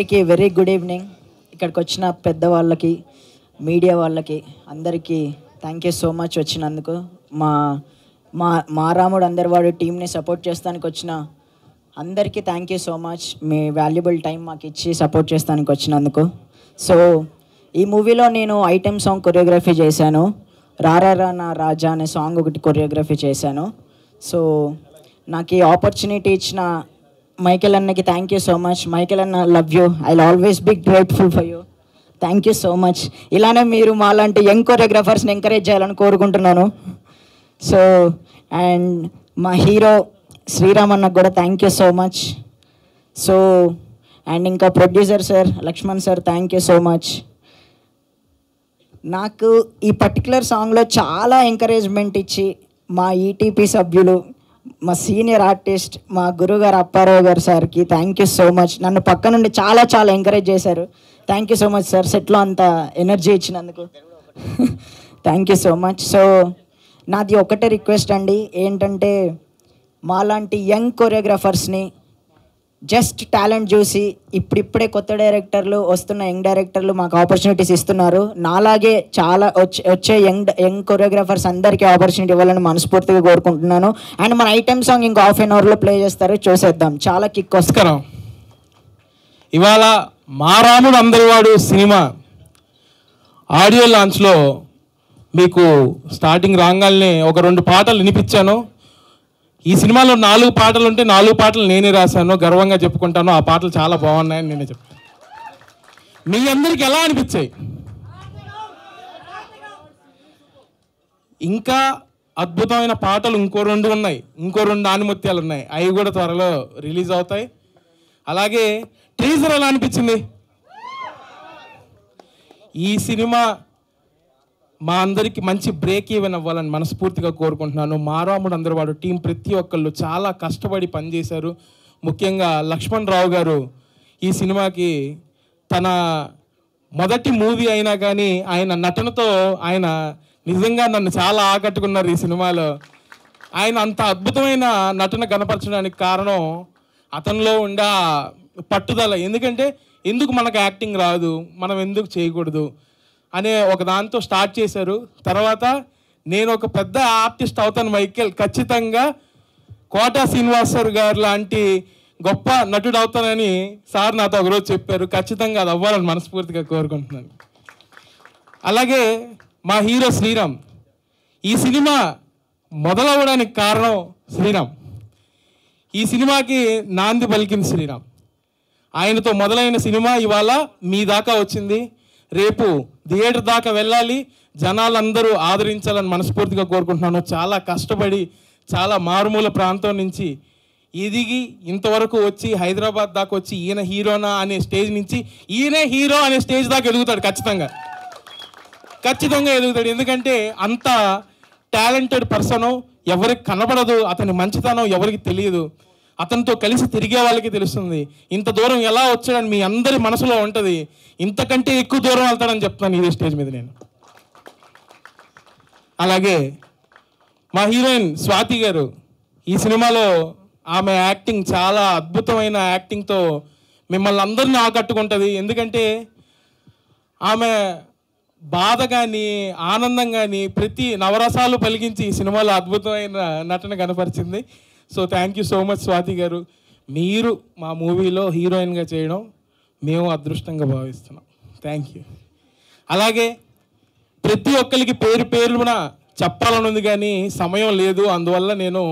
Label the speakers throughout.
Speaker 1: అందరికీ very good evening. ఇక్కడికి వచ్చిన పెద్దవాళ్ళకి, మీడియా వాళ్ళకి అందరికీ థ్యాంక్ యూ సో మచ్ వచ్చినందుకు. మా రాముడు అందరివాడు టీంని సపోర్ట్ చేస్తానికి వచ్చిన అందరికీ thank you so much. Me valuable time మాకు ఇచ్చి సపోర్ట్ చేస్తానికి వచ్చినందుకు. సో ఈ మూవీలో నేను ఐటెం సాంగ్ కొరియోగ్రఫీ చేశాను. రారా నా రాజా అనే సాంగ్ ఒకటి కొరియోగ్రఫీ చేశాను. సో నాకు ఈ ఆపర్చునిటీ ఇచ్చిన మైకేల్ అన్నకి thank you so much. Michael అన్న, love you. I will always be grateful for you. Thank you so much. ఇలానే మీరు మాలాంటి యంగ్ కొరియోగ్రాఫర్స్ని ఎంకరేజ్ చేయాలని కోరుకుంటున్నాను. సో అండ్ మా హీరో శ్రీరామ్ అన్నకు కూడా thank you so much. So and ఇంకా producer sir Lakshman sir thank you so much. నాకు ఈ పర్టికులర్ సాంగ్లో చాలా ఎంకరేజ్మెంట్ ఇచ్చి మా ఈటీపీ సభ్యులు, మా సీనియర్ ఆర్టిస్ట్, మా గురుగారు అప్పారావు గారు సార్కి థ్యాంక్ యూ సో మచ్. నన్ను పక్క నుండి చాలా చాలా ఎంకరేజ్ చేశారు. Thank you so much sir, సెట్లో అంత ఎనర్జీ ఇచ్చినందుకు thank you so much. So నాది ఒకటే రిక్వెస్ట్ అండి, ఏంటంటే మాలాంటి యంగ్ కొరియోగ్రాఫర్స్ని జస్ట్ టాలెంట్ చూసి ఇప్పుడిప్పుడే కొత్త డైరెక్టర్లు వస్తున్న యంగ్ డైరెక్టర్లు మాకు ఆపర్చునిటీస్ ఇస్తున్నారు. నాలాగే చాలా వచ్చే యంగ్ కొరియోగ్రాఫర్స్ అందరికీ ఆపర్చునిటీ ఇవ్వాలని మనస్ఫూర్తిగా కోరుకుంటున్నాను. అండ్ మన ఐటెం సాంగ్ ఇంకో హాఫ్ అన్ అవర్లో ప్లే చేస్తారు, చూసేద్దాం. చాలా కిక్ వస్తుంది.
Speaker 2: ఇవాళ మా రాముడు అందరివాడు సినిమా ఆడియో లాంచ్లో మీకు స్టార్టింగ్ రాగానే ఒక 2 పాటలు వినిపించాను. ఈ సినిమాలో 4 పాటలు ఉంటే 4 పాటలు నేనే రాశాను, గర్వంగా చెప్పుకుంటాను. ఆ పాటలు చాలా బాగున్నాయని నేనే చెప్తాను. మీ అందరికి ఎలా అనిపించాయి? ఇంకా అద్భుతమైన పాటలు ఇంకో 2 ఉన్నాయి, ఇంకో 2 ఆనిముత్యాలు ఉన్నాయి. అవి కూడా త్వరలో రిలీజ్ అవుతాయి. అలాగే టీజర్ ఎలా అనిపించింది? ఈ సినిమా మా అందరికీ మంచి బ్రేక్ ఈవెన్ అవ్వాలని మనస్ఫూర్తిగా కోరుకుంటున్నాను. మా రాముడు అందరివాడు టీం ప్రతి ఒక్కళ్ళు చాలా కష్టపడి పనిచేశారు. ముఖ్యంగా లక్ష్మణ్ రావు గారు ఈ సినిమాకి తన మొదటి మూవీ అయినా కానీ ఆయన నటనతో ఆయన నిజంగా నన్ను చాలా ఆకట్టుకున్నారు. ఈ సినిమాలో ఆయన అంత అద్భుతమైన నటన కనపరచడానికి కారణం అతనిలో ఉండే పట్టుదల. ఎందుకు మనకు యాక్టింగ్ రాదు, మనం ఎందుకు చేయకూడదు అనే ఒక దాంతో స్టార్ట్ చేశారు. తర్వాత నేను ఒక పెద్ద ఆర్టిస్ట్ అవుతాను మైకేల్, ఖచ్చితంగా కోటా శ్రీనివాసర్ గారు లాంటి గొప్ప నటుడు అవుతానని సార్ నాతో ఒకరోజు చెప్పారు. ఖచ్చితంగా అది అవ్వాలని మనస్ఫూర్తిగా కోరుకుంటున్నాను. అలాగే మా హీరో శ్రీరామ్, ఈ సినిమా మొదలవ్వడానికి కారణం శ్రీరామ్. ఈ సినిమాకి నాంది పలికిన శ్రీరామ్. ఆయనతో మొదలైన సినిమా ఇవాళ మీ దాకా వచ్చింది. రేపు థియేటర్ దాకా వెళ్ళాలి, జనాలందరూ ఆదరించాలని మనస్ఫూర్తిగా కోరుకుంటున్నాను. చాలా కష్టపడి చాలా మారుమూల ప్రాంతం నుంచి ఎదిగి ఇంతవరకు వచ్చి హైదరాబాద్ దాకా వచ్చి ఈయన హీరోనా అనే స్టేజ్ నుంచి ఈయనే హీరో అనే స్టేజ్ దాకా ఎదుగుతాడు. ఖచ్చితంగా ఎదుగుతాడు. ఎందుకంటే అంత టాలెంటెడ్ పర్సను, ఎవరికి కనబడదు, అతని మంచితనం ఎవరికి తెలియదు. అతనితో కలిసి తిరిగే వాళ్ళకి తెలుస్తుంది. ఇంత దూరం ఎలా వచ్చాడని మీ అందరి మనసులో ఉంటుంది. ఇంతకంటే ఎక్కువ దూరం వెళ్తాడని చెప్తాను ఇదే స్టేజ్ మీద నేను. అలాగే మా హీరోయిన్ స్వాతి గారు, ఈ సినిమాలో ఆమె యాక్టింగ్ చాలా అద్భుతమైన యాక్టింగ్తో మిమ్మల్ని అందరినీ ఆకట్టుకుంటుంది. ఎందుకంటే ఆమె బాధ కానీ ఆనందం కానీ ప్రతి నవరసాలు పలికించి ఈ సినిమాలో అద్భుతమైన నటన కనపరిచింది. So thank you so much Swathi గారు. మీరు మా మూవీలో హీరోయిన్గా చేయడం మేము అదృష్టంగా భావిస్తున్నాం. Thank you. అలాగే ప్రతి ఒక్కరికి పేరున చెప్పాలని ఉంది కానీ సమయం లేదు, అందువల్ల నేను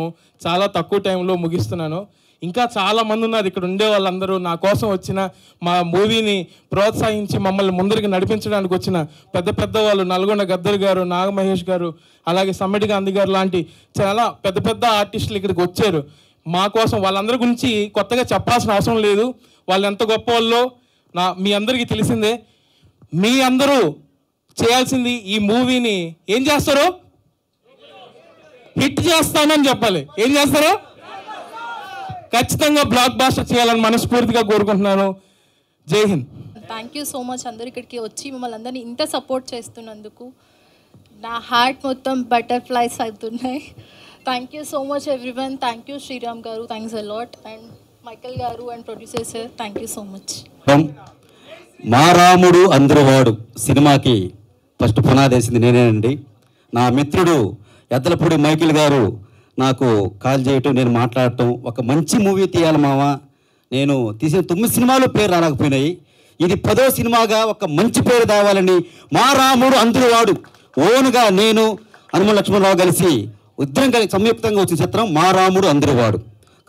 Speaker 2: చాలా తక్కువ టైంలో ముగిస్తున్నాను. ఇంకా చాలామంది ఉన్నారు ఇక్కడ ఉండే వాళ్ళందరూ నా కోసం వచ్చిన, మా మూవీని ప్రోత్సహించి మమ్మల్ని ముందరికి నడిపించడానికి వచ్చిన పెద్ద వాళ్ళు, నల్గొండ గద్దర్ గారు, నాగమహేష్ గారు, అలాగే సమ్మిడి గాంధీ గారు లాంటి చాలా పెద్ద ఆర్టిస్టులు ఇక్కడికి వచ్చారు మా కోసం. వాళ్ళందరి గురించి కొత్తగా చెప్పాల్సిన అవసరం లేదు. వాళ్ళు ఎంత గొప్ప వాళ్ళో మీ అందరికీ తెలిసిందే. మీ అందరూ చేయాల్సింది ఈ మూవీని ఏం చేస్తారు? హిట్ చేస్తానని చెప్పాలి. ఏం చేస్తారు? ఖచ్చితంగా బ్లాక్ బాస్టర్ చేయాలని మనస్ఫూర్తిగా కోరుకుంటున్నాను. జై Hind.
Speaker 3: Thank you so much అందరు ఇక్కడికి వచ్చి మిమ్మల్ని అందరినీ ఇంత సపోర్ట్ చేస్తున్నందుకు. నా హార్ట్ మొత్తం బటర్ఫ్లైస్ అవుతున్నాయి. Thank you so much everyone. Thank you Sriram గారు, thanks a lot. And Michael గారు and producer sir, thank you so much.
Speaker 4: Maa Ramudu అందరువాడు సినిమాకి ఫస్ట్ పునాదేసింది నేనేనండి. నా మిత్రుడు ఎద్దలపూడి మైకిల్ గారు నాకు కాల్ చేయటం, నేను మాట్లాడటం, ఒక మంచి మూవీ తీయాలి మామ, నేను తీసిన 9 సినిమాలు పేరు రాలేకపోయినాయి, ఇది 10వ సినిమాగా ఒక మంచి పేరు తేవాలని మా రాముడు అందరువాడు ఓనుగా నేను అనుమల లక్ష్మణరావు కలిసి ఇద్దరం కలిసి సంయుక్తంగా వచ్చిన చిత్రం మా రాముడు అందరువాడు.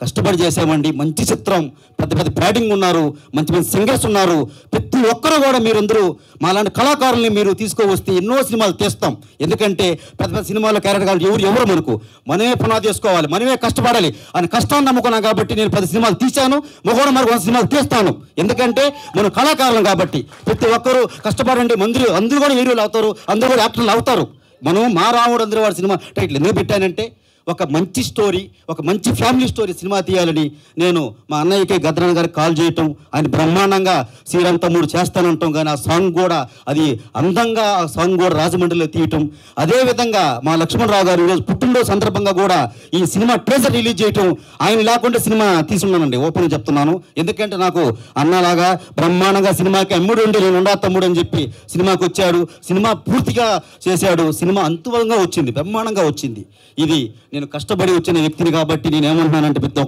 Speaker 4: కష్టపడి చేసామండి. మంచి చిత్రం, పెద్ద పెద్ద ప్యాడింగ్ ఉన్నారు, మంచి మంచి సింగర్స్ ఉన్నారు. ప్రతి ఒక్కరు కూడా మీరందరూ మాలాంటి కళాకారుల్ని మీరు తీసుకువస్తే ఎన్నో సినిమాలు తీస్తాం. ఎందుకంటే పెద్ద పెద్ద సినిమాల్లో క్యారెక్టర్ ఎవరు మనకు మనమే పునాది చేసుకోవాలి, మనమే కష్టపడాలి అని కష్టాన్ని నమ్ముకున్నాం. కాబట్టి నేను 10 సినిమాలు తీశాను, మొగోడు మరి 100 సినిమాలు తీస్తాను. ఎందుకంటే మనం కళాకారులం కాబట్టి ప్రతి ఒక్కరూ కష్టపడండి. అందరూ కూడా హీరోలు అవుతారు, అందరూ కూడా యాక్టర్లు అవుతారు. మనం మా రాముడు అందరువాడు సినిమా టైటిల్ ఎందుకు పెట్టానంటే ఒక మంచి స్టోరీ, ఒక మంచి ఫ్యామిలీ స్టోరీ సినిమా తీయాలని నేను మా అన్నయ్యకి గద్రన్ గారికి కాల్ చేయటం, ఆయన బ్రహ్మాండంగా శ్రీరామ్ తమ్ముడు చేస్తానంటాం. కానీ ఆ సాంగ్ కూడా అది అందంగా ఆ సాంగ్ కూడా రాజమండ్రిలో తీయటం. అదేవిధంగా మా లక్ష్మణరావు గారు ఈరోజు పుట్టినరోజు సందర్భంగా కూడా ఈ సినిమా ట్రేజర్ రిలీజ్ చేయటం, ఆయన లేకుండా సినిమా తీసుకున్నానండి, ఓపెన్ చెప్తున్నాను. ఎందుకంటే నాకు అన్నలాగా బ్రహ్మాండంగా సినిమాకి అమ్ముడు ఉండి నేను ఉండా తమ్ముడు అని చెప్పి సినిమాకి వచ్చాడు, సినిమా పూర్తిగా చేశాడు, సినిమా అంతువంగా వచ్చింది, బ్రహ్మాండంగా వచ్చింది. ఇది నేను కష్టపడి వచ్చిన వ్యక్తిని కాబట్టి నేను ఏమంటున్నానంటే ప్రతి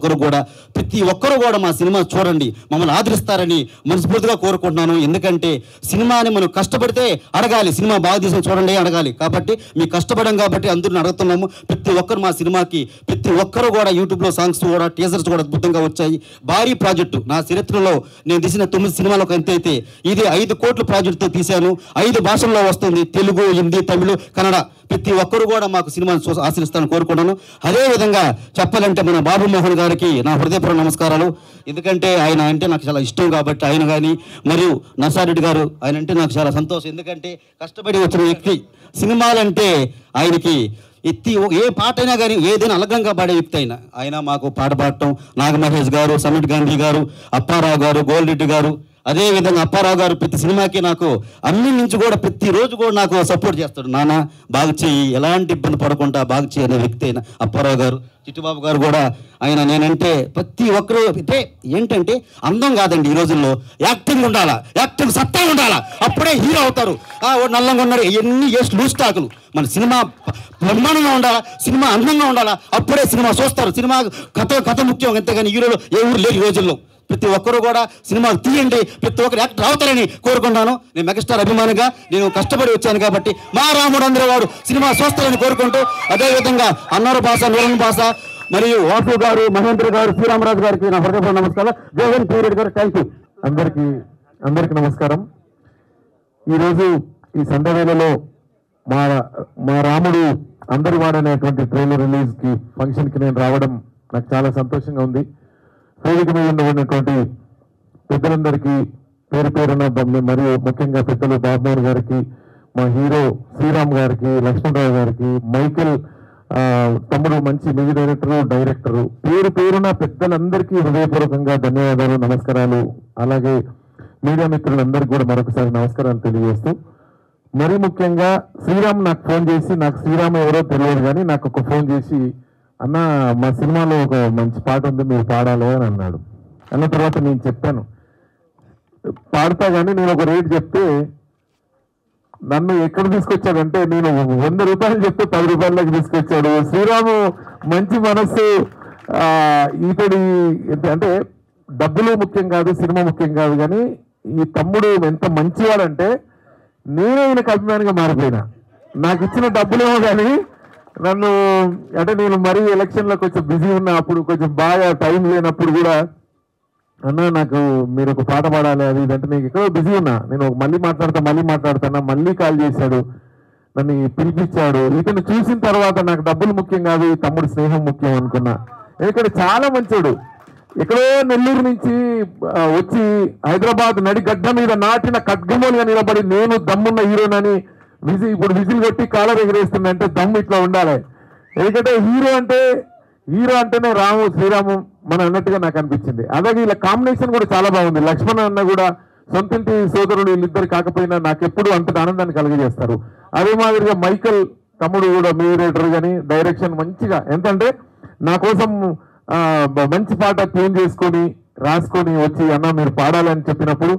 Speaker 4: ఒక్కరు కూడా మా సినిమా చూడండి, మమ్మల్ని ఆదరిస్తారని మనస్ఫూర్తిగా కోరుకుంటున్నాను. ఎందుకంటే సినిమాని మనం కష్టపడితే అడగాలి, సినిమా బాగా తీసుకొని చూడండి అడగాలి. కాబట్టి మీకు కష్టపడడం కాబట్టి అందరిని అడుగుతున్నాము. ప్రతి ఒక్కరు మా సినిమాకి ప్రతి ఒక్కరు కూడా యూట్యూబ్లో సాంగ్స్ కూడా టీజర్స్ కూడా అద్భుతంగా వచ్చాయి. భారీ ప్రాజెక్టు నా చరిత్రలో నేను తీసిన 9 సినిమాలకు ఎంత అయితే ఇది 5 కోట్ల ప్రాజెక్టుతో తీశాను. 5 భాషల్లో వస్తుంది, తెలుగు, హిందీ, తమిళ, కన్నడ. ప్రతి ఒక్కరు కూడా మాకు సినిమాను ఆశీర్స్తాను కోరుకుంటాను. అదేవిధంగా చెప్పాలంటే మన బాబు మోహన్ గారికి నా హృదయపూర్వక నమస్కారాలు. ఎందుకంటే ఆయన అంటే నాకు చాలా ఇష్టం కాబట్టి ఆయన కానీ, మరియు నర్సారెడ్డి గారు ఆయన అంటే నాకు చాలా సంతోషం. ఎందుకంటే కష్టపడి వచ్చిన వ్యక్తి, సినిమాలంటే ఆయనకి ఎత్తి ఏ పాట అయినా కానీ ఏదైనా అలగంగా పాడే వ్యక్తి అయినా ఆయన మాకు పాట పాడటం, నాగమహేష్ గారు, సమీట్ గాంధీ గారు, అప్పారావు గారు, గోల్రెడ్డి గారు, అదేవిధంగా అప్పారావు గారు ప్రతి సినిమాకి నాకు అన్ని నుంచి కూడా ప్రతిరోజు కూడా నాకు సపోర్ట్ చేస్తాడు. నాన్న బాగా చెయ్యి, ఎలాంటి ఇబ్బంది పడకుండా బాగా చెయ్యి అనే వ్యక్తి అయిన అప్పారావు గారు. చిట్టుబాబు గారు కూడా ఆయన నేనంటే ప్రతి ఒక్కరు అంటే ఏంటంటే అందం కాదండి, ఈ రోజుల్లో యాక్టింగ్ ఉండాలా, యాక్టింగ్ సత్తా ఉండాలా, అప్పుడే హీరో అవుతారు. నల్లంగా ఉన్నారు ఎన్ని వేస్ట్ లూజ్ స్టాకులు. మన సినిమా బ్రహ్మాండంగా ఉండాలా, సినిమా అందంగా ఉండాలా, అప్పుడే సినిమా చూస్తారు. సినిమా కథ ముఖ్యం, అంతేగాని హీరోలు ఏ ఊరు లేరు ఈ రోజుల్లో. ప్రతి ఒక్కరు కూడా సినిమాలు తీయండి, ప్రతి ఒక్కరు యాక్టర్ అవుతారని కోరుకుంటాను. నేను మెగాస్టార్ అభిమానిగా నేను కష్టపడి వచ్చాను కాబట్టి మా రాముడు అందరువాడు సినిమా చూస్తారని కోరుకుంటూ, అదేవిధంగా అన్నారు భాష, నూరన్ భాష, మరియు వాసు గారు, మహేంద్ర గారు, శ్రీరామరాజు గారికి నా హృదయపూర్వక నమస్కారం. జగన్ పీరియడ్ గారు థ్యాంక్ యూ.
Speaker 5: అందరికీ నమస్కారం. ఈరోజు ఈ సందర్భంలో మా రాముడు అందరువాడు అనేటువంటి ట్రైలర్ రిలీజ్కి ఫంక్షన్కి నేను రావడం నాకు చాలా సంతోషంగా ఉంది. వేదిక మీద ఉన్నటువంటి పెద్దలందరికీ పేరు పేరున మరియు ముఖ్యంగా పెద్దలు బాబుమోహన్ గారికి, మా హీరో శ్రీరామ్ గారికి, లక్ష్మణరావు గారికి, మైకేల్ తమ్ముడు మంచి మ్యూజిక్ డైరెక్టరు పేరు పేరున పెద్దలందరికీ హృదయపూర్వకంగా ధన్యవాదాలు, నమస్కారాలు. అలాగే మీడియా మిత్రులందరికీ కూడా మరొకసారి నమస్కారాలు తెలియజేస్తూ, మరీ ముఖ్యంగా శ్రీరామ్ నాకు ఫోన్ చేసి, నాకు శ్రీరామ్ ఎవరో తెలియదు కానీ నాకు ఒక ఫోన్ చేసి, అన్న మా సినిమాలో ఒక మంచి పాట ఉంది మీరు పాడాలి అని అన్నాడు. అన్న తర్వాత నేను చెప్పాను పాడతా, కానీ నేను ఒక రేట్ చెప్తే నన్ను ఎక్కడ తీసుకొచ్చాడంటే నేను 100 రూపాయలు చెప్తే 10 రూపాయలకి తీసుకొచ్చాడు. శ్రీరాము మంచి మనస్సు, ఇతడి అంటే డబ్బులు ముఖ్యం కాదు, సినిమా ముఖ్యం కాదు, కానీ ఈ తమ్ముడు ఎంత మంచివాడంటే నేనే ఈయనకు అభిమానిగా మారిపోయినా. నాకు ఇచ్చిన డబ్బులేమో కానీ నన్ను అంటే నేను మరీ ఎలక్షన్లో కొంచెం బిజీ ఉన్నా, అప్పుడు కొంచెం బాగా టైం లేనప్పుడు కూడా అన్న నాకు మీరు ఒక పాట పాడాలి అది ఇదంటే నేను ఎక్కడో బిజీ ఉన్నా, నేను మళ్ళీ మాట్లాడతాను మళ్ళీ కాల్ చేశాడు, నన్ను పిలిపించాడు. ఇతను చూసిన తర్వాత నాకు డబ్బులు ముఖ్యం కాదు, ఈ తమ్ముడు స్నేహం ముఖ్యం అనుకున్నా. ఎందుకంటే చాలా మంచోడు. ఎక్కడో నెల్లూరు నుంచి వచ్చి హైదరాబాద్ నడిగడ్డ మీద నాటిన ఖడ్గమూలుగా నిలబడి నేను దమ్మున్న హీరోనని ఇప్పుడు విజిల్ కొట్టి కాలర్ ఎగరేస్తుందంటే దమ్ము ఇట్లా ఉండాలి. ఎందుకంటే హీరో అంటేనే శ్రీరాము మన అన్నట్టుగా నాకు అనిపించింది. అలాగే వీళ్ళ కాంబినేషన్ కూడా చాలా బాగుంది. లక్ష్మణ అన్న కూడా సొంతింటి సోదరుడు, వీళ్ళిద్దరు కాకపోయినా నాకు ఎప్పుడు అంతటి ఆనందాన్ని కలిగజేస్తారు. అదే మాదిరిగా మైకల్ తమ్ముడు కూడా మీరేటర్ కానీ డైరెక్షన్ మంచిగా, ఎంతంటే నా కోసం మంచి పాట ట్యూన్ చేసుకొని రాసుకొని వచ్చి అన్న మీరు పాడాలని చెప్పినప్పుడు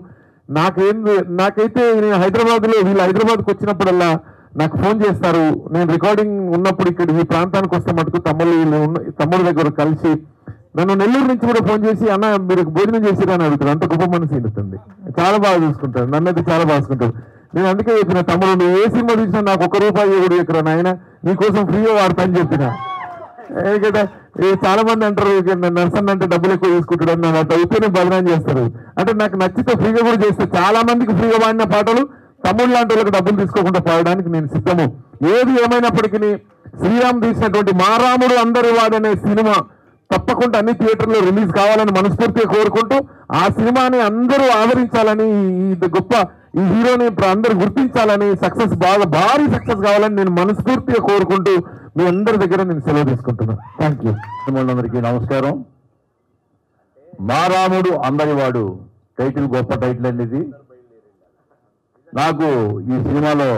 Speaker 5: నాకైతే నేను హైదరాబాద్లో వీళ్ళు హైదరాబాద్కి వచ్చినప్పుడల్లా నాకు ఫోన్ చేస్తారు. నేను రికార్డింగ్ ఉన్నప్పుడు ఇక్కడ ఈ ప్రాంతానికి వస్తే మటుకు తమ్ముడు దగ్గర కలిసి నన్ను నెల్లూరు నుంచి కూడా ఫోన్ చేసి అన్న మీరు భోజనం చేసిరని అడుగుతారు. అంత గొప్ప మనసు ఉంటుంది. చాలా బాగా చూసుకుంటారు, నన్నైతే చాలా బాగా చూసుకుంటారు. నేను అందుకే చెప్పిన తమ్ముడు నువ్వు ఏ సినిమా చూసినా నాకు ₹1 కూడా ఇక్కడ నాయన నీకోసం ఫ్రీగా వాడతా అని చెప్పిన. ఎందుకంటే చాలా మంది అంటారు నర్సన్ అంటే డబ్బులు ఎక్కువ తీసుకుంటాడు అని అట్లా అయితేనే బదనాం చేస్తారు. అంటే నాకు నచ్చితే ఫ్రీగా కూడా చేస్తే చాలా మందికి ఫ్రీగా పాడిన పాటలు తమ్ముడు లాంటి వాళ్ళకి డబ్బులు తీసుకోకుండా పాడడానికి నేను సిద్ధము. ఏది ఏమైనప్పటికీ శ్రీరామ్ తీసినటువంటి మా రాముడు అందరి వాడనే సినిమా తప్పకుండా అన్ని థియేటర్లో రిలీజ్ కావాలని మనస్ఫూర్తిగా కోరుకుంటూ ఆ సినిమాని అందరూ ఆదరించాలని ఈ గొప్ప ఈ హీరోని అందరూ గుర్తించాలని భారీ సక్సెస్ కావాలని నేను మనస్ఫూర్తిగా కోరుకుంటూ మీ అందరి దగ్గర నేను సెలవు తీసుకుంటున్నాను. Thank you.
Speaker 6: అందరికీ నమస్కారం. మా రాముడు అందరివాడు టైటిల్ గొప్ప టైటిల్ అండి. ఇది నాకు ఈ సినిమాలో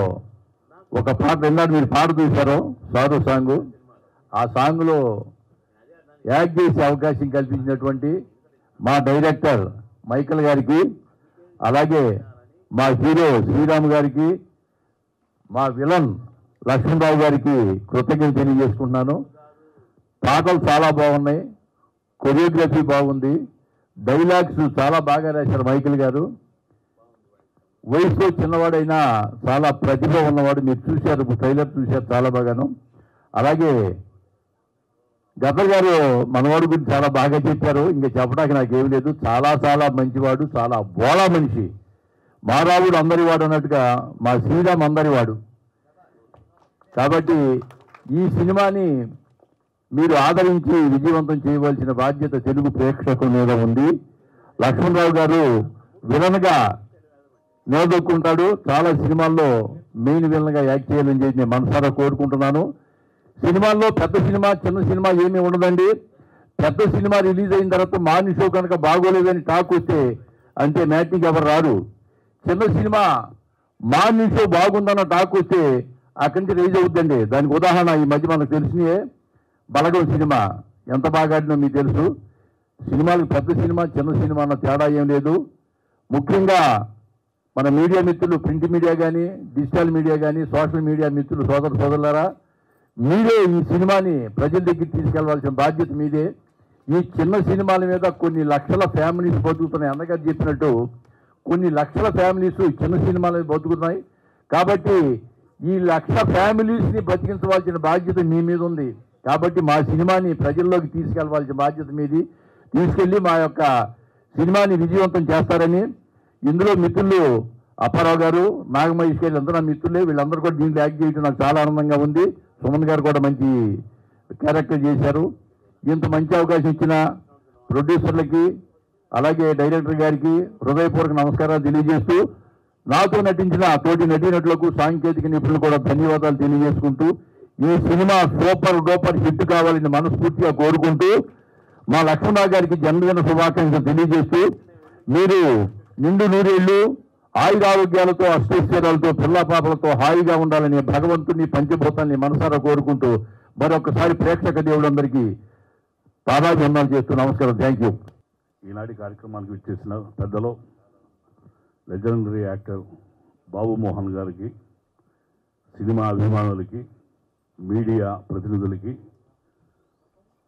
Speaker 6: ఒక పాట విన్నాడు, మీరు పాట చూశారు సారు సాంగ్. ఆ సాంగ్లో యాక్ట్ చేసే అవకాశం కల్పించినటువంటి మా డైరెక్టర్ మైకల్ గారికి, అలాగే మా హీరో శ్రీరామ్ గారికి, మా విలన్ లక్ష్మణరావు గారికి కృతజ్ఞతలు తెలియజేసుకుంటున్నాను. పాటలు చాలా బాగున్నాయి, కొరియోగ్రఫీ బాగుంది, డైలాగ్స్ చాలా బాగా రాశారు మైకల్ గారు. వయసులో చిన్నవాడైనా చాలా ప్రతిభ ఉన్నవాడు. మీరు చూశారు, ట్రైలర్ చూశారు చాలా బాగాను. అలాగే గద్దర్ గారు మనవాడు గురించి చాలా బాగా చెప్పారు. ఇంకా చెప్పడానికి నాకేం లేదు. చాలా చాలా మంచివాడు, చాలా బోళా మనిషి. మా రాముడు అందరివాడు అన్నట్టుగా మా శ్రీరామ్ అందరివాడు. కాబట్టి ఈ సినిమాని మీరు ఆదరించి విజయవంతం చేయవలసిన బాధ్యత తెలుగు ప్రేక్షకుల మీద ఉంది. లక్ష్మణరావు గారు విలన్గా నిలదొక్కుంటాడు. చాలా సినిమాల్లో మెయిన్ విలన్గా యాక్ట్ చేయాలని చెప్పి నేను మనసారా కోరుకుంటున్నాను. సినిమాల్లో పెద్ద సినిమా చిన్న సినిమా ఏమీ ఉండదండి. పెద్ద సినిమా రిలీజ్ అయిన తర్వాత మార్నింగ్ షో కనుక బాగోలేదని టాక్ వస్తే అంతే, మ్యాట్నికి ఎవరు రారు. చిన్న సినిమా మార్నింగ్ షో బాగుందన్న టాక్ వస్తే అక్కడి నుంచి రైజ్ అవుతుందండి. దానికి ఉదాహరణ ఈ మధ్య మనకు తెలిసినయే బలగం సినిమా ఎంత బాగా ఆడినో మీకు తెలుసు. సినిమాలకు పెద్ద సినిమా చిన్న సినిమా అన్న తేడా ఏం లేదు. ముఖ్యంగా మన మీడియా మిత్రులు, ప్రింట్ మీడియా కానీ డిజిటల్ మీడియా కానీ సోషల్ మీడియా మిత్రులు సోదరులారా, మీరే ఈ సినిమాని ప్రజల దగ్గరికి తీసుకెళ్లవలసిన బాధ్యత మీదే. ఈ చిన్న సినిమాల మీద కొన్ని లక్షల ఫ్యామిలీస్ బతుకుతున్నాయి. అన్నగారు చెప్పినట్టు కొన్ని లక్షల ఫ్యామిలీస్ చిన్న సినిమాల మీద బతుకుతున్నాయి. కాబట్టి ఈ లక్ష ఫ్యామిలీస్ని బతికించవలసిన బాధ్యత మీ మీద ఉంది. కాబట్టి మా సినిమాని ప్రజల్లోకి తీసుకెళ్లవలసిన బాధ్యత మీది. తీసుకెళ్ళి మా యొక్క సినిమాని విజయవంతం చేస్తారని ఇందులో మిత్రులు అప్పారావు గారు, నాగమహేష్ గారు అందరూ నా మిత్రులే. వీళ్ళందరూ కూడా దీంట్లో యాక్ట్ చేయడం నాకు చాలా ఆనందంగా ఉంది. సుమన్ గారు కూడా మంచి క్యారెక్టర్ చేశారు. ఇంత మంచి అవకాశం ఇచ్చిన ప్రొడ్యూసర్లకి అలాగే డైరెక్టర్ గారికి హృదయపూర్వక నమస్కారాలు తెలియజేస్తూ, నాతో నటించిన తోటి నటీనటులకు సాంకేతిక నిపుణులు కూడా ధన్యవాదాలు తెలియజేసుకుంటూ, ఈ సినిమా సూపర్ డూపర్ హిట్ కావాలని మనస్ఫూర్తిగా కోరుకుంటూ, మా లక్ష్మణరావు గారికి జన్మదిన శుభాకాంక్షలు తెలియజేస్తూ, మీరు నిండు నూరేళ్లు ఆయురారోగ్యాలతో అష్టైశ్వర్యాలతో పిల్లా పాపలతో హాయిగా ఉండాలని భగవంతుని పంచభూతాన్ని మనసారా కోరుకుంటూ మరొకసారి ప్రేక్షక దేవులందరికీ పాదాభివందనాలు చేస్తూ నమస్కారం. Thank you. ఈనాటి కార్యక్రమానికి విచ్చేసిన పెద్దలు లెజెండరీ యాక్టర్ బాబు మోహన్ గారికి, సినిమా అభిమానులకి, మీడియా ప్రతినిధులకి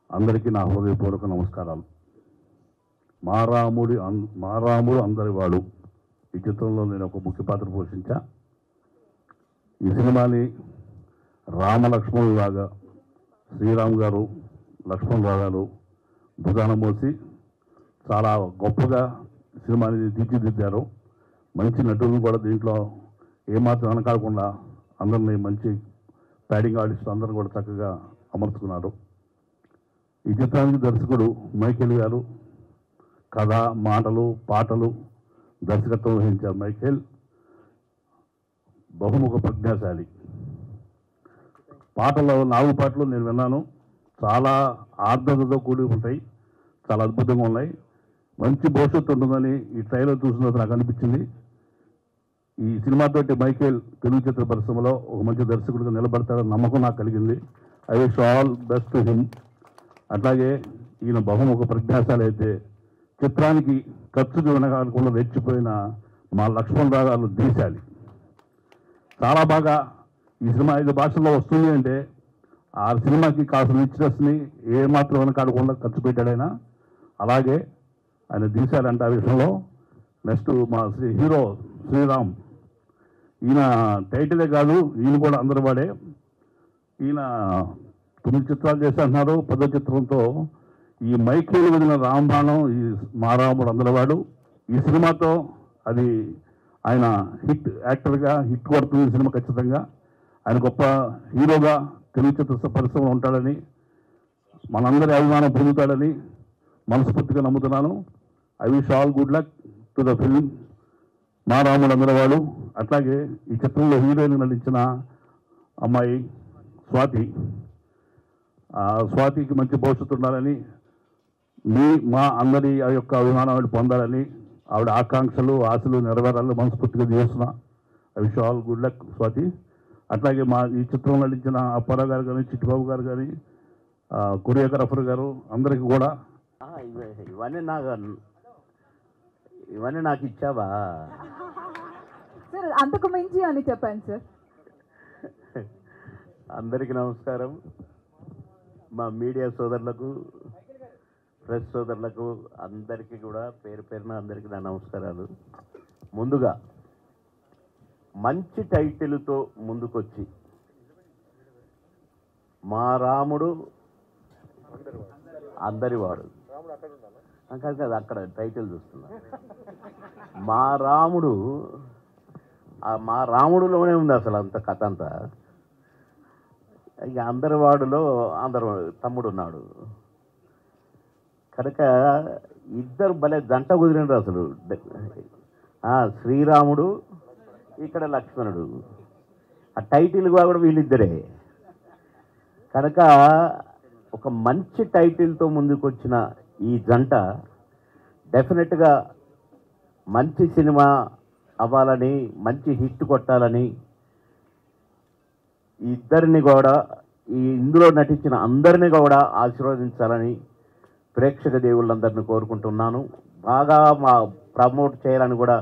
Speaker 6: అందరికీ నా హృదయపూర్వక నమస్కారాలు. మారాముడు అందరివాడు ఈ చిత్రంలో నేను ఒక ముఖ్య పాత్ర పోషించా. ఈ సినిమాని రామలక్ష్మణులాగా శ్రీరామ్ గారు, లక్ష్మణరావు గారు భుజాన మోసి చాలా గొప్పగా సినిమాని తీర్చిదిద్దారు. మంచి నటులను కూడా దీంట్లో ఏమాత్రం వెనకాడకుండా అందరినీ మంచి ప్యాడింగ్ ఆర్టిస్ట్ అందరూ కూడా చక్కగా అమర్చుకున్నారు. ఈ చిత్రానికి దర్శకుడు మైకేల్ గారు, కథ, మాటలు, పాటలు, దర్శకత్వం వహించారు. మైకేల్ బహుముఖ ప్రజ్ఞాశాలి. పాటలు 4 పాటలు నేను విన్నాను. చాలా ఆర్ద్రతతో కూడి ఉంటాయి, చాలా అద్భుతంగా ఉన్నాయి. మంచి భవిష్యత్తు ఉంటుందని ఈ ట్రైలర్ చూసిన తర్వాత నాకు అనిపించింది. ఈ సినిమాతోటి మైకేల్ తెలుగు చిత్ర పరిశ్రమలో ఒక మంచి దర్శకుడిగా నిలబడతాడని నమ్మకం నాకు కలిగింది. I wish all best to him. అట్లాగే ఈయన బహుముఖ ప్రజ్ఞాశాలి అయితే చిత్రానికి ఖర్చుకు వెనకాలకుండా రెచ్చిపోయిన మా లక్ష్మణరావు గారు దేశాలి. చాలా బాగా ఈ సినిమా 5 భాషల్లో వస్తుంది అంటే ఆ సినిమాకి కాసిన రిచ్నెస్ని ఏమాత్రం వెనకాడకుండా ఖర్చు పెట్టాడైనా. అలాగే ఆయన దేశాలంటే ఆ విషయంలో. నెక్స్ట్ మా హీరో శ్రీరామ్, ఈయన టైటిలే కాదు, ఈయన కూడా అందరి వాడే. ఈయన 9 చిత్రాలు చేస్తున్నారు. 10వ చిత్రంతో ఈ మైకేలు వదిలిన రాంబాణం, ఈ మా రాముడు అందరివాడు, ఈ సినిమాతో అది ఆయన హిట్ యాక్టర్గా హిట్ కొడుతుంది సినిమా ఖచ్చితంగా. ఆయన గొప్ప హీరోగా తెలుగు చిత్ర పరిశ్రమలో ఉంటాడని, మనందరి అభిమానం పొందుతాడని మనస్ఫూర్తిగా నమ్ముతున్నాను. I wish all good luck to the film మా రాముడు అందరివాడు. అట్లాగే ఈ చిత్రంలో హీరోయిన్ నటించిన అమ్మాయి స్వాతి, స్వాతికి మంచి భవిష్యత్తు ఉండాలని, మా అందరి ఆ యొక్క అభిమానం పొందాలని, ఆవిడ ఆకాంక్షలు ఆశలు నెరవేరాలని మనస్ఫూర్తిగా చేస్తున్నా. I wish all good luck Swathi. అట్లాగే మా ఈ చిత్రంలో నటించిన అప్పారావు గారు కానీ, చిట్టిబాబు గారు కానీ, కొరియోగ్రాఫర్ గారు అందరికీ కూడా
Speaker 7: ఇవన్నీ నాకు ఇచ్చావా
Speaker 8: సార్? అంతకు మించి అని చెప్పాను సార్.
Speaker 7: అందరికీ నమస్కారం. మా మీడియా సోదరులకు, ప్రెస్ సోదరులకు అందరికీ కూడా పేరు పేరున అందరికీ నా నమస్కారాలు. ముందుగా మంచి టైటిల్తో ముందుకొచ్చి మా రాముడు అందరివాడు కాదు, అక్కడ టైటిల్ చూస్తున్నా. మా రాముడు, మా రాముడులోనే ఉంది అసలు అంత కథ అంతా. ఇక అందరివాడులో తమ్ముడు ఉన్నాడు కనుక ఇద్దరు భలే జంట కుదిరినారు అసలు. శ్రీరాముడు, ఇక్కడ లక్ష్మణుడు, ఆ టైటిల్ కూడా వీళ్ళిద్దరే కనుక ఒక మంచి టైటిల్తో ముందుకొచ్చిన ఈ జంట డెఫినెట్గా మంచి సినిమా అవ్వాలని, మంచి హిట్ కొట్టాలని, ఈ ఇద్దరిని కూడా, ఈ ఇందులో నటించిన అందరినీ కూడా ఆశీర్వదించాలని ప్రేక్షక దేవుళ్ళందరినీ కోరుకుంటున్నాను. బాగా ప్రమోట్ చేయాలని కూడా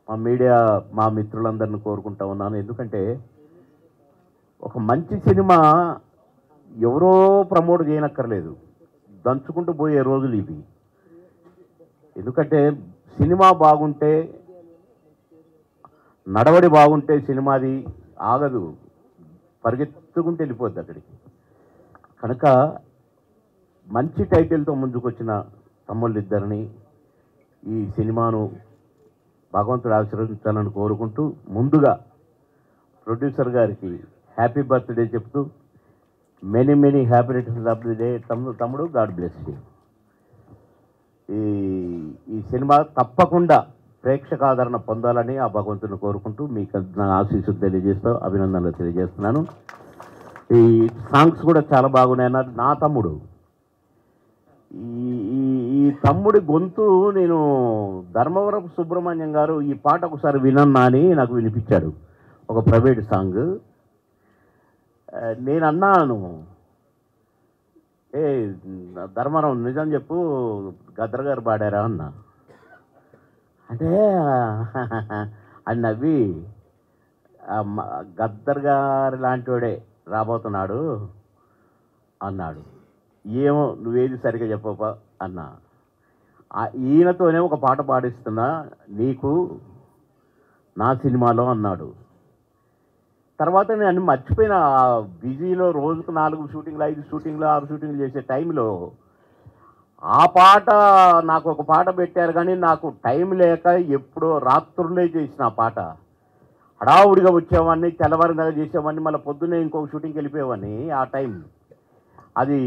Speaker 7: మా మీడియా మా మిత్రులందరినీ కోరుకుంటా ఉన్నాను. ఎందుకంటే ఒక మంచి సినిమా ఎవరో ప్రమోట్ చేయనక్కర్లేదు, దంచుకుంటూ పోయే రోజులు ఇవి. ఎందుకంటే సినిమా బాగుంటే, నడవడి బాగుంటే సినిమాది ఆగదు, పరిగెత్తుకుంటూ వెళ్ళిపోద్ది అక్కడికి. కనుక మంచి టైటిల్తో ముందుకొచ్చిన తమ్ముళ్ళిద్దరిని, ఈ సినిమాను భగవంతుడు ఆశీర్వదించాలని కోరుకుంటూ, ముందుగా ప్రొడ్యూసర్ గారికి హ్యాపీ బర్త్డే చెప్తూ, many many happy returns of the day తమ్ముడు, గాడ్ బ్లెస్ యూ. ఈ సినిమా తప్పకుండా ప్రేక్షక ఆదరణ పొందాలని ఆ భగవంతుని కోరుకుంటూ మీకు నా ఆశీస్సులు తెలియజేస్తూ అభినందనలు తెలియజేస్తున్నాను. ఈ సాంగ్స్ కూడా చాలా బాగున్నాయి అన్నారు నా తమ్ముడు. ఈ తమ్ముడి గొంతు నేను ధర్మవరపు సుబ్రహ్మణ్యం గారు ఈ పాట ఒకసారి వినన్నా అని నాకు వినిపించాడు, ఒక ప్రైవేట్ సాంగ్. నేను అన్నాను, ధర్మవరం నిజం చెప్పు, గద్దర్ గారు పాడారా అన్నా. అంటే అని నవ్వి, గద్దర్ గారు లాంటి వాడే రాబోతున్నాడు అన్నాడు. ఏమో నువ్వేది సరిగా చెప్పపా అన్నా. ఈయనతోనే ఒక పాట పాడిస్తున్నా నీకు నా సినిమాలో అన్నాడు. తర్వాత నేను అన్ని మర్చిపోయిన, బిజీలో రోజుకు 4 షూటింగ్లు 5 షూటింగ్లు 6 షూటింగ్లు చేసే టైంలో ఆ పాట నాకు ఒక పాట పెట్టారు, కానీ నాకు టైం లేక ఎప్పుడో రాత్రులే చేసిన ఆ పాట. హడావుడిగా వచ్చేవాడిని, తెల్లవారిదాకా చేసేవాడిని, మళ్ళీ పొద్దున్నే ఇంకొక షూటింగ్కి వెళ్ళిపోయేవాడిని. ఆ టైం అది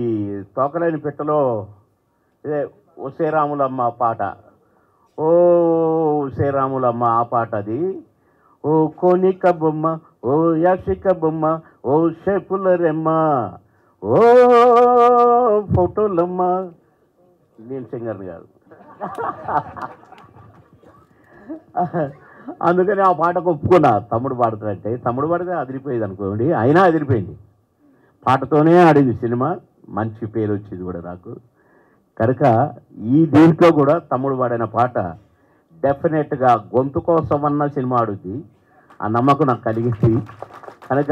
Speaker 7: తోకలేని పెట్టలో ఇదే ఓ శ్రీరాములమ్మ పాట, ఓ శ్రీరాములమ్మ ఆ పాట అది. ఓ కోనిక బొమ్మ, ఓ యాషిక బొమ్మ, ఓ షేపుల రెమ్మ, ఓ ఫోటోలమ్మ. నేను సింగర్ని కాదు. అందుకని ఆ పాటకు ఒప్పుకున్నా. తమ్ముడు పాడుతాడంటే, తమ్ముడు పాడితే అదిరిపోయేది అనుకోండి, అయినా అదిరిపోయింది. పాటతోనే ఆడింది సినిమా, మంచి పేరు వచ్చేది కూడా నాకు. కనుక ఈ దీంట్లో కూడా తమ్ముడు పాడిన పాట డెఫినెట్గా గొంతు కోసమన్న సినిమా ఆడుద్ది, ఆ నమ్మకం నాకు కలిగింది. కనుక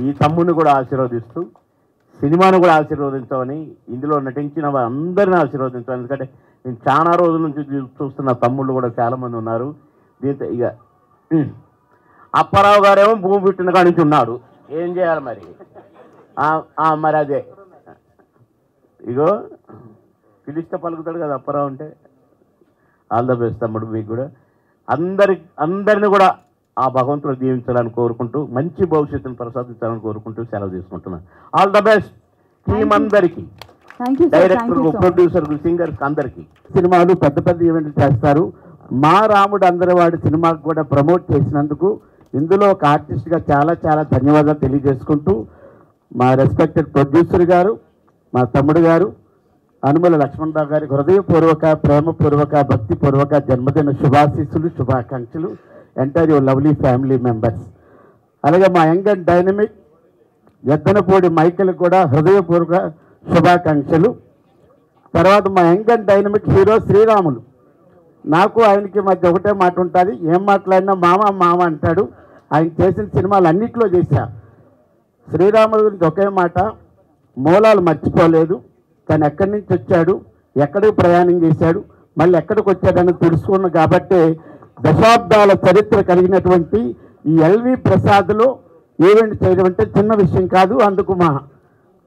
Speaker 7: ఈ తమ్ముడిని కూడా ఆశీర్వదిస్తూ సినిమాను కూడా ఆశీర్వదించమని, ఇందులో నటించిన అందరిని ఆశీర్వదించమని. ఎందుకంటే నేను చాలా రోజుల నుంచి చూస్తున్న తమ్ముళ్ళు కూడా చాలామంది ఉన్నారు. దీంతో ఇక అప్పారావు గారేమో భూమి పుట్టిన కాడి నుంచి ఉన్నాడు, ఏం చేయాలి మరి? మరి అదే ఇగో పిలిస్తే పలుకుతాడు కదా అప్పారావు అంటే. ఆల్ ద బెస్ట్ తమ్ముడు, మీకు కూడా అందరిని కూడా ఆ భగవంతుడు దీవించాలని కోరుకుంటూ మంచి భవిష్యత్తును ప్రసాదించాలని కోరుకుంటూ సెలవు తీసుకుంటున్నాను. ఆల్ ద బెస్ట్ టీం అందరికీ, డైరెక్టర్, ప్రొడ్యూసర్, సింగర్స్ అందరికీ.
Speaker 9: సినిమాలు పెద్ద పెద్ద ఈవెంట్లు చేస్తారు. మా రాముడు అందరివాడు సినిమాకు కూడా ప్రమోట్ చేసినందుకు ఇందులో ఒక ఆర్టిస్ట్గా చాలా చాలా ధన్యవాదాలు తెలియజేసుకుంటూ, మా రెస్పెక్టెడ్ ప్రొడ్యూసర్ గారు, మా తమ్ముడు గారు అనుమల లక్ష్మణరావు గారికి హృదయపూర్వక, ప్రేమపూర్వక, భక్తిపూర్వక జన్మదిన శుభాశీస్సులు, శుభాకాంక్షలు. Entire your lovely family members. అలాగే మా young and dynamic Yaddanapudi Michael కూడా హృదయపూర్వక శుభాకాంక్షలు. తర్వాత మా young and dynamic hero Sriramulu, నాకు ఆయనకి మధ్య ఒకటే మాట ఉంటుంది, ఏం మాట్లాడినా మామ మామ అంటాడు. ఆయన చేసిన సినిమాలు అన్నింటిలో చేశా. శ్రీరాములు గురించి ఒకే మాట, మూలాలు మర్చిపోలేదు. తను ఎక్కడి నుంచి వచ్చాడు, ఎక్కడికి ప్రయాణం చేశాడు, మళ్ళీ ఎక్కడికి వచ్చాడని తెలుసుకున్నాను. కాబట్టి దశాబ్దాల చరిత్ర కలిగినటువంటి ఈ ఎల్వి ప్రసాద్లో ఈవెంట్ చేయడం అంటే చిన్న విషయం కాదు. అందుకు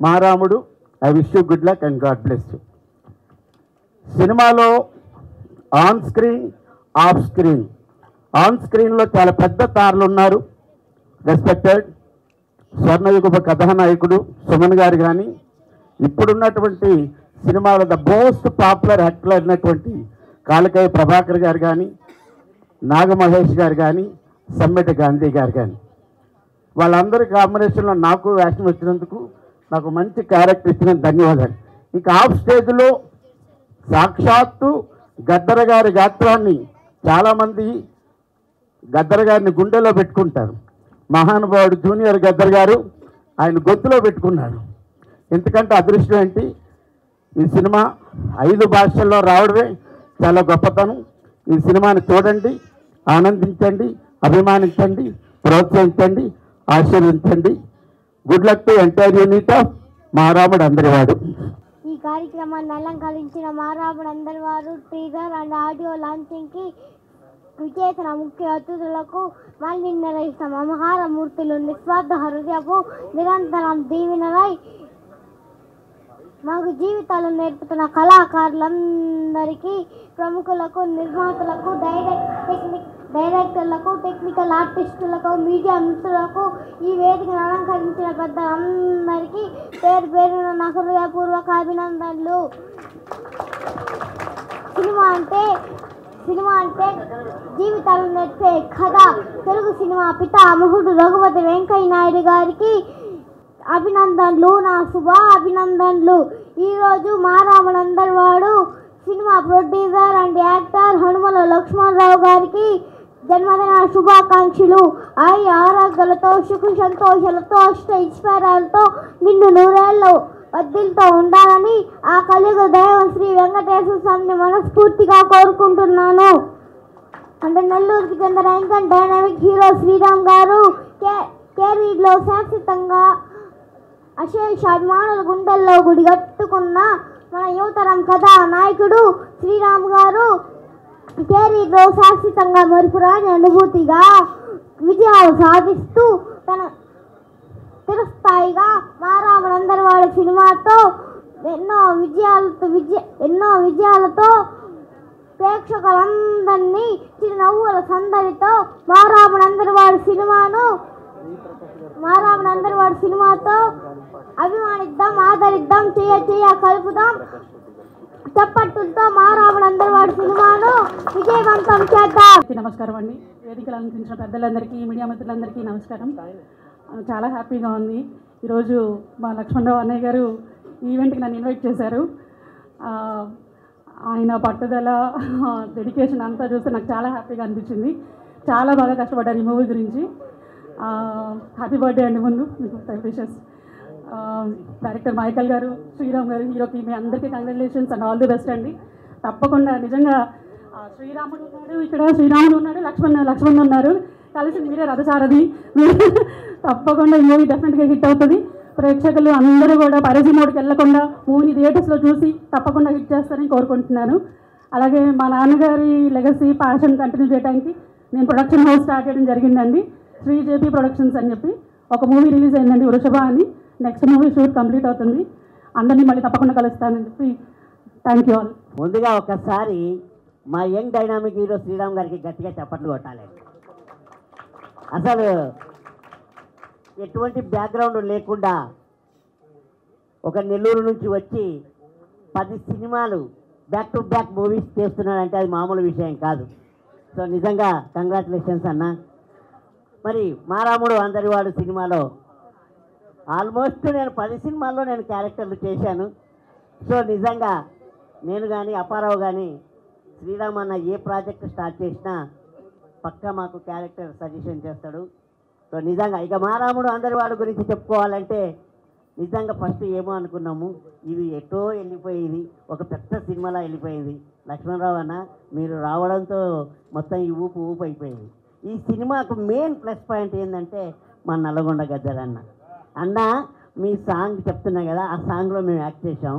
Speaker 9: Maa Ramudu I wish you good luck and God bless you. సినిమాలో on screen, off screen. On స్క్రీన్లో చాలా పెద్ద తారలు ఉన్నారు. రెస్పెక్టెడ్ స్వర్ణయుగ కథానాయకుడు సుమన్ గారు కానీ, ఇప్పుడున్నటువంటి సినిమాలో ద మోస్ట్ పాపులర్ యాక్టర్ అయినటువంటి కాళకాయ ప్రభాకర్ గారు కానీ, నాగమహేష్ గారు కానీ, సమ్మెట గాంధీ గారు కానీ, వాళ్ళందరి కాంబినేషన్లో నాకు వేషం వచ్చినందుకు, నాకు మంచి క్యారెక్టర్ ఇచ్చిన ధన్యవాదాలు. ఇంకా ఆఫ్ స్టేజ్లో సాక్షాత్తు గద్దర గారి గాత్రాన్ని చాలామంది గద్దర గారిని గుండెలో పెట్టుకుంటారు. మహానుభావుడు జూనియర్ గద్దర్ గారు ఆయన గొంతులో పెట్టుకున్నాడు. ఎందుకంటే అదృష్టం ఏంటి, ఈ సినిమా 5 భాషల్లో రావడమే చాలా గొప్పతనం. ఈ సినిమాని చూడండి, ఆనందించండి, అభిమానించండి, ప్రోత్సహించండి, ఆశీర్వదించండి. Good luck to entire unit of మా రాముడు అందరివాడు.
Speaker 10: ఈ కార్యక్రమాన్ని అలంకరించిన మా రాముడు అందరివారు టీజర్ అండ్ ఆడియో లాంచింగ్కి విచేసిన ముఖ్య అతిథులకు మళ్ళీ నిర్వహిస్తాం మమహారమూర్తులు నిస్వార్థ హృదయపు నిరంతరం దీవెనలై మాకు జీవితాలు నేర్పుతున్న కళాకారులందరికీ, ప్రముఖులకు, నిర్మాతలకు, డైరెక్టర్లకు, టెక్నికల్ ఆర్టిస్టులకు, మీడియా మిత్రులకు, ఈ వేదికను అలంకరించిన పెద్దలందరికీ పేరు పేరున నా హృదయపూర్వక అభినందనలు. సినిమా అంటే జీవితాలు నేర్పే కథ. తెలుగు సినిమా పితామహుడు రఘుపతి వెంకయ్య నాయుడు గారికి అభినందనలు, నా అభినందనలు. ఈరోజు Maa Ramudu Andarivadu cinema producer and actor Hanumala Lakshmanarao గారికి జన్మదిన శుభాకాంక్షలు. ఆరోగ్యాలతో, సుఖ సంతోషాలతో, అష్ట ఐశ్వర్యాలతో నిన్ను 100 ఏళ్ళు వద్దిలతో ఉండాలని ఆ కలియుగ దైవం శ్రీ వెంకటేశ్వర స్వామిని మనస్ఫూర్తిగా కోరుకుంటున్నాను. అంటే నెల్లూరుకి చెందిన young and dynamic hero Sriram గారు కెరీర్లో శాశ్వతంగా అశేష అభిమానుల గుండెల్లో గుడిగట్టుకున్న మన యువతరం కథానాయకుడు శ్రీరామ్ గారు కెరీర్లో శాశ్వతంగా మరుపురాని అనుభూతిగా విజయాలు సాధిస్తూ తన చిరస్థాయిగా మా రాముడు అందరివాడు సినిమాతో ఎన్నో విజయాలతో ప్రేక్షకులందరినీ చిరునవ్వుల సందడితో మా రాముడు అందరివాడు సినిమాతో అభిమానిద్దాం, ఆదరిద్దాం, చెయ్య కలుపుదాం, చప్పట్టులతో మా రాముడు అందరివాడు సినిమాను విజయవంతం చేద్దాం.
Speaker 11: నమస్కారం అండి. వేదికలు అలంకరించిన పెద్దలందరికీ, మీడియా మిత్రులందరికీ నమస్కారం. చాలా హ్యాపీగా ఉంది. ఈరోజు మా లక్ష్మణరావు అన్నయ్య గారు ఈవెంట్కి నన్ను ఇన్వైట్ చేశారు. ఆయన పట్టుదల, డెడికేషన్ అంతా చూస్తే నాకు చాలా హ్యాపీగా అనిపించింది. చాలా బాగా కష్టపడ్డారు ఈ మూవీ గురించి. హ్యాపీ బర్త్డే అండి ముందు మీకు విషెస్. డైరెక్టర్ మైకల్ గారు, శ్రీరామ్ గారు, హీరోకి మీ అందరికీ congratulations and all the best అండి. తప్పకుండా నిజంగా శ్రీరాముడు ఉన్నాడు ఇక్కడ, శ్రీరాముడు ఉన్నాడు, లక్ష్మణ్ ఉన్నారు, కలిసి మీరే రథసారథి. తప్పకుండా ఈ మూవీ డెఫినెట్గా హిట్ అవుతుంది. ప్రేక్షకులు అందరూ కూడా పైరసీ మోడ్కి వెళ్లకుండా మూవీ థియేటర్స్లో చూసి తప్పకుండా హిట్ చేస్తారని కోరుకుంటున్నాను. అలాగే మా నాన్నగారి లెగసీ ప్యాషన్ కంటిన్యూ చేయడానికి నేను ప్రొడక్షన్ హౌస్ స్టార్ట్ చేయడం జరిగిందండి. శ్రీ జేపీ ప్రొడక్షన్స్ అని చెప్పి ఒక మూవీ రిలీజ్ అయిందండి, వృషభ అని. నెక్స్ట్ మూవీ షూట్ కంప్లీట్ అవుతుంది. అందరినీ మళ్ళీ తప్పకుండా కలుస్తానని చెప్పి థ్యాంక్ యూ ఆల్.
Speaker 12: ముందుగా ఒకసారి మా యంగ్ డైనామిక్ హీరో శ్రీరామ్ గారికి గట్టిగా చప్పట్లు కొట్టాలి. అసలు ఎటువంటి బ్యాక్గ్రౌండ్ లేకుండా ఒక నెల్లూరు నుంచి వచ్చి 10 సినిమాలు బ్యాక్ టు బ్యాక్ మూవీస్ చేస్తున్నాడంటే అది మామూలు విషయం కాదు. సో నిజంగా కంగ్రాచులేషన్స్ అన్న. మరి మా రాముడు అందరివాడు సినిమాలో ఆల్మోస్ట్ నేను 10 సినిమాల్లో నేను క్యారెక్టర్లు చేశాను. సో నిజంగా నేను కానీ అప్పారావు కానీ శ్రీరామ్ అన్న ఏ ప్రాజెక్ట్ స్టార్ట్ చేసినా పక్కా మాకు క్యారెక్టర్ సజెషన్ చేస్తాడు. సో నిజంగా ఇక మా రాముడు అందరి వాడి గురించి చెప్పుకోవాలంటే నిజంగా ఫస్ట్ ఏమో అనుకున్నాము, ఇది ఎటో వెళ్ళిపోయింది, ఒక పెద్ద సినిమాలా వెళ్ళిపోయింది. లక్ష్మణరావు అన్న మీరు రావడంతో మొత్తం ఈ ఊపు అయిపోయింది. ఈ సినిమాకు మెయిన్ ప్లస్ పాయింట్ ఏంటంటే మా నల్లగొండ గద్దర్ అన్న మీ సాంగ్ చెప్తున్నా కదా, ఆ సాంగ్లో మేము యాక్ట్ చేసాం.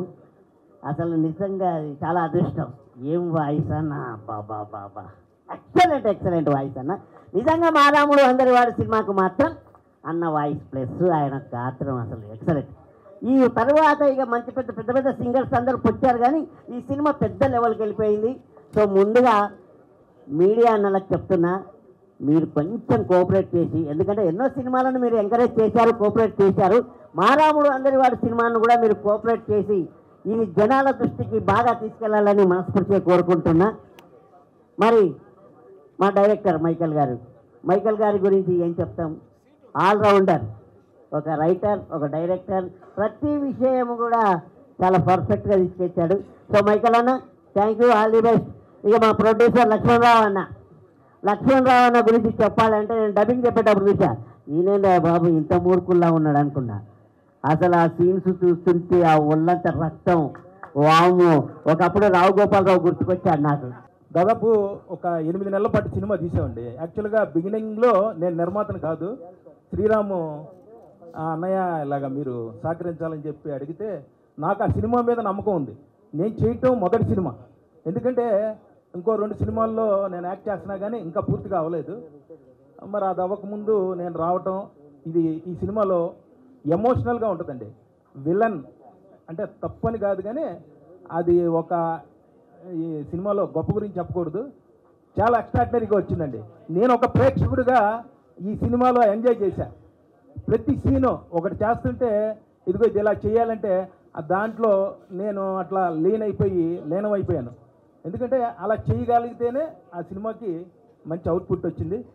Speaker 12: అసలు నిజంగా చాలా అదృష్టం. ఏం వాయిస్ అన్న, బాబా బాబా ఎక్సలెంట్ వాయిస్ అన్న. నిజంగా మా రాముడు అందరి వాడి సినిమాకు మాత్రం అన్న వాయిస్ ప్లస్ ఆయన గాత్రం అసలు ఎక్సలెంట్. ఈ తర్వాత ఇక మంచి పెద్ద సింగర్స్ అందరూ పుట్టారు, కానీ ఈ సినిమా పెద్ద లెవెల్కి వెళ్ళిపోయింది. సో ముందుగా మీడియా అన్నలకు చెప్తున్నా, మీరు కొంచెం కోఆపరేట్ చేసి, ఎందుకంటే ఎన్నో సినిమాలను మీరు ఎంకరేజ్ చేశారు, కోఆపరేట్ చేశారు. మా రాముడు అందరి వాడి సినిమాను కూడా మీరు కోఆపరేట్ చేసి ఇది జనాల దృష్టికి బాగా తీసుకెళ్లాలని మనస్ఫూర్తిగా కోరుకుంటున్నా. మరి మా డైరెక్టర్ మైకల్ గారి గురించి ఏం చెప్తాం, ఆల్రౌండర్, ఒక రైటర్, ఒక డైరెక్టర్, ప్రతి విషయం కూడా చాలా పర్ఫెక్ట్గా తీసుకొచ్చాడు. సో మైకల్ అన్న thank you, all the best. ఇక మా ప్రొడ్యూసర్ లక్ష్మణరావు అన్న గురించి చెప్పాలంటే నేను డబ్బింగ్ చెప్పేటప్పుడు చూసా, ఈయనేందా బాబు ఇంత మూర్ఖుల్లా ఉన్నాడు అనుకున్నా. అసలు ఆ సీన్స్ చూస్తుంటే ఆ ఒళ్ళంత రక్తం, వాము. ఒకప్పుడు రావు గోపాలరావు గుర్తుకొచ్చాడు నాకు.
Speaker 2: దాదాపు ఒక 8 నెలల పాటు సినిమా తీసామండి. యాక్చువల్గా బిగినింగ్లో నేను నిర్మాతను కాదు, శ్రీరాము అన్నయ్య ఇలాగా మీరు సహకరించాలని చెప్పి అడిగితే నాకు ఆ సినిమా మీద నమ్మకం ఉంది. నేను చేయటం మొదటి సినిమా, ఎందుకంటే ఇంకో 2 సినిమాల్లో నేను యాక్ట్ చేస్తున్నా కానీ ఇంకా పూర్తిగా అవ్వలేదు. మరి అది అవ్వకముందు నేను రావటం, ఈ సినిమాలో ఎమోషనల్గా ఉంటుందండి. విలన్ అంటే తప్పని కాదు, కానీ అది ఒక ఈ సినిమాలో గొప్ప గురించి చెప్పకూడదు, చాలా ఎక్స్ట్రాడినరీగా వచ్చిందండి. నేను ఒక ప్రేక్షకుడిగా ఈ సినిమాలో ఎంజాయ్ చేశా. ప్రతి సీను ఒకటి చేస్తుంటే ఇదిగో ఇది ఇలా చేయాలంటే దాంట్లో నేను అట్లా లీనమైపోయాను. ఎందుకంటే అలా చేయగలిగితేనే ఆ సినిమాకి మంచి అవుట్పుట్ వచ్చింది.